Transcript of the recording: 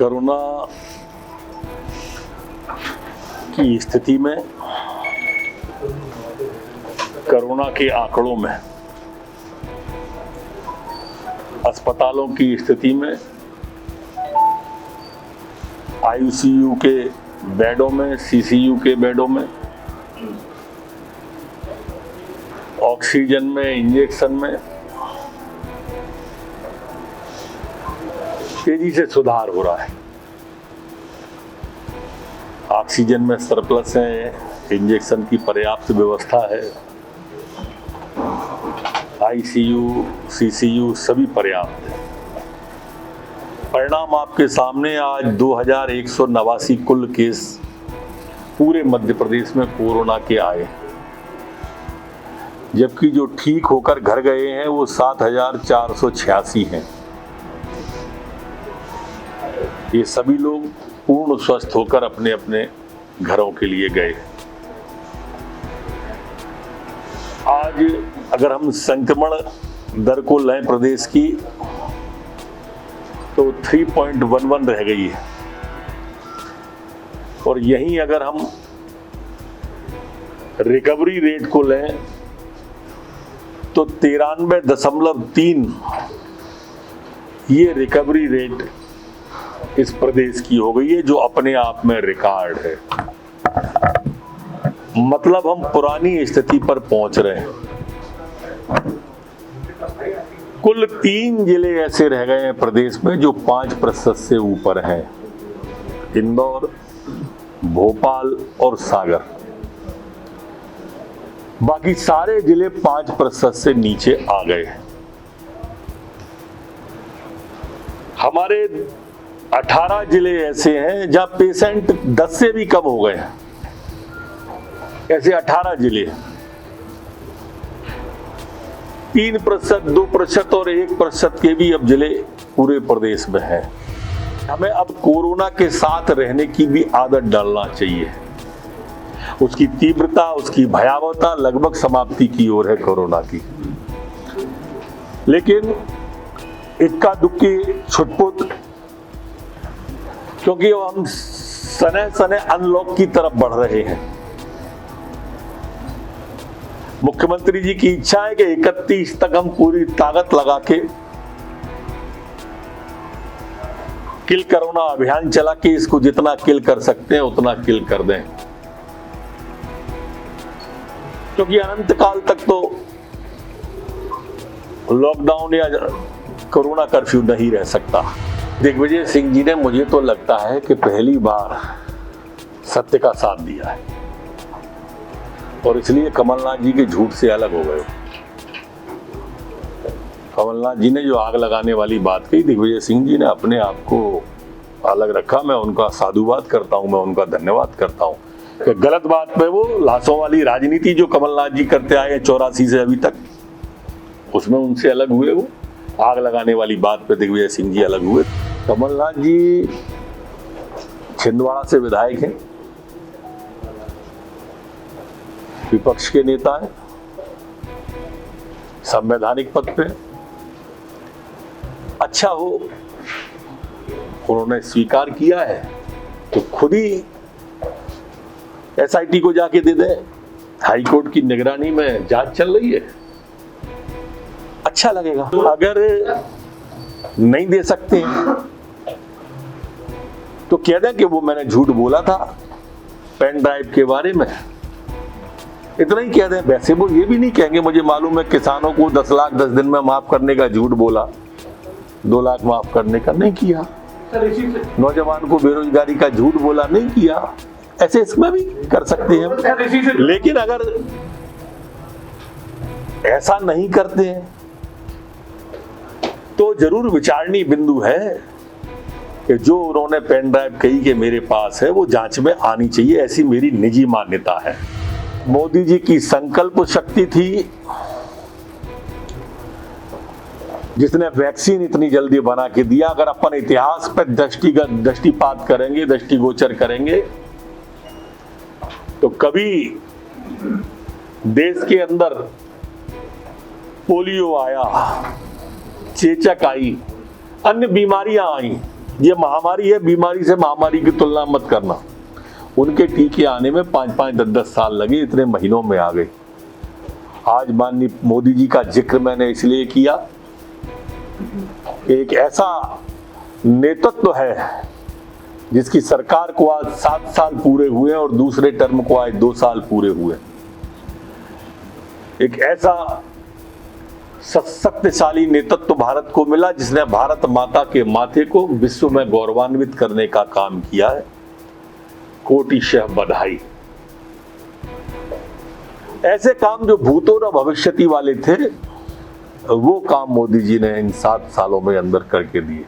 Corona की स्थिति में, कोरोना के आंकड़ों में, अस्पतालों की स्थिति में, आईसीयू के बेडों में, सीसीयू के बेडों में, ऑक्सीजन में, इंजेक्शन में तेजी से सुधार हो रहा है। ऑक्सीजन में सरप्लस है, इंजेक्शन की पर्याप्त व्यवस्था है, आईसीयू, सीसीयू सभी पर्याप्त है। परिणाम आपके सामने, आज 2189 कुल केस पूरे मध्य प्रदेश में कोरोना के आए, जबकि जो ठीक होकर घर गए हैं वो 7486 हैं। ये सभी लोग पूर्ण स्वस्थ होकर अपने अपने घरों के लिए गए। आज अगर हम संक्रमण दर को लें प्रदेश की, तो 3.11 रह गई है, और यहीं अगर हम रिकवरी रेट को लें तो 93.3 ये रिकवरी रेट इस प्रदेश की हो गई है, जो अपने आप में रिकॉर्ड है। मतलब हम पुरानी स्थिति पर पहुंच रहे हैं। कुल 3 जिले ऐसे रह गए हैं प्रदेश में जो 5% से ऊपर हैं: इंदौर, भोपाल और सागर। बाकी सारे जिले 5% से नीचे आ गए हैं। हमारे 18 जिले ऐसे हैं जहां पेशेंट 10 से भी कम हो गए हैं। ऐसे 18 जिले, 3%, 2% और 1% के भी अब जिले पूरे प्रदेश में हैं। हमें अब कोरोना के साथ रहने की भी आदत डालना चाहिए। उसकी तीव्रता, उसकी भयावहता लगभग समाप्ति की ओर है कोरोना की, लेकिन इक्का दुक्की छुटपुट, क्योंकि हम सने सने अनलॉक की तरफ बढ़ रहे हैं। मुख्यमंत्री जी की इच्छा है कि 31 तक हम पूरी ताकत लगा के किल कोरोना अभियान चला के इसको जितना किल कर सकते हैं उतना किल कर दें, क्योंकि अनंत काल तक तो लॉकडाउन या कोरोना कर्फ्यू नहीं रह सकता। दिग्विजय सिंह जी ने, मुझे तो लगता है कि पहली बार सत्य का साथ दिया है, और इसलिए कमलनाथ जी के झूठ से अलग हो गए। कमलनाथ जी ने जो आग लगाने वाली बात कही, दिग्विजय सिंह जी ने अपने आप को अलग रखा। मैं उनका साधुवाद करता हूं, मैं उनका धन्यवाद करता हूं कि गलत बात पे वो लाशों वाली राजनीति जो कमलनाथ जी करते आए हैं 84 से अभी तक, उसमें उनसे अलग हुए। वो आग लगाने वाली बात पे दिग्विजय सिंह जी अलग हुए। कमलनाथ जी छिंदवाड़ा से विधायक हैं, विपक्ष के नेता हैं, संवैधानिक पद पे। अच्छा हो, उन्होंने स्वीकार किया है तो खुद ही एसआईटी को जाके दे दे। हाईकोर्ट की निगरानी में जांच चल रही है, अच्छा लगेगा। अगर नहीं दे सकते तो कह दें कि वो मैंने झूठ बोला था पेन ड्राइव के बारे में, इतना ही कह दें। वैसे वो ये भी नहीं कहेंगे, मुझे मालूम है किसानों को 10 लाख 10 दिन में माफ करने का झूठ बोला, 2 लाख माफ करने का नहीं किया, नौजवान को बेरोजगारी का झूठ बोला, नहीं किया। ऐसे इसमें भी कर सकते हैं, लेकिन अगर ऐसा नहीं करते हैं तो जरूर विचारणीय बिंदु है कि जो उन्होंने पेन ड्राइव कही कि मेरे पास है, वो जांच में आनी चाहिए, ऐसी मेरी निजी मान्यता है। मोदी जी की संकल्प शक्ति थी, जिसने वैक्सीन इतनी जल्दी बना के दिया। अगर अपन इतिहास पर दृष्टिपात करेंगे, दृष्टिगोचर करेंगे, तो कभी देश के अंदर पोलियो आया, चेचक आई, अन्य बीमारियां आई, ये महामारी है, बीमारी से महामारी की तुलना मत करना। उनके टीके आने में 5-5, 10-10 साल लगे, इतने महीनों में आ गए। आज माननीय मोदी जी का जिक्र मैंने इसलिए किया कि एक ऐसा नेतृत्व है जिसकी सरकार को आज 7 साल पूरे हुए और दूसरे टर्म को आज 2 साल पूरे हुए। एक ऐसा शक्तिशाली नेतृत्व भारत को मिला जिसने भारत माता के माथे को विश्व में गौरवान्वित करने का काम किया है। कोटिशः बधाई। ऐसे काम जो भूतो न भविष्यति वाले थे, वो काम मोदी जी ने इन 7 सालों में अंदर करके दिए।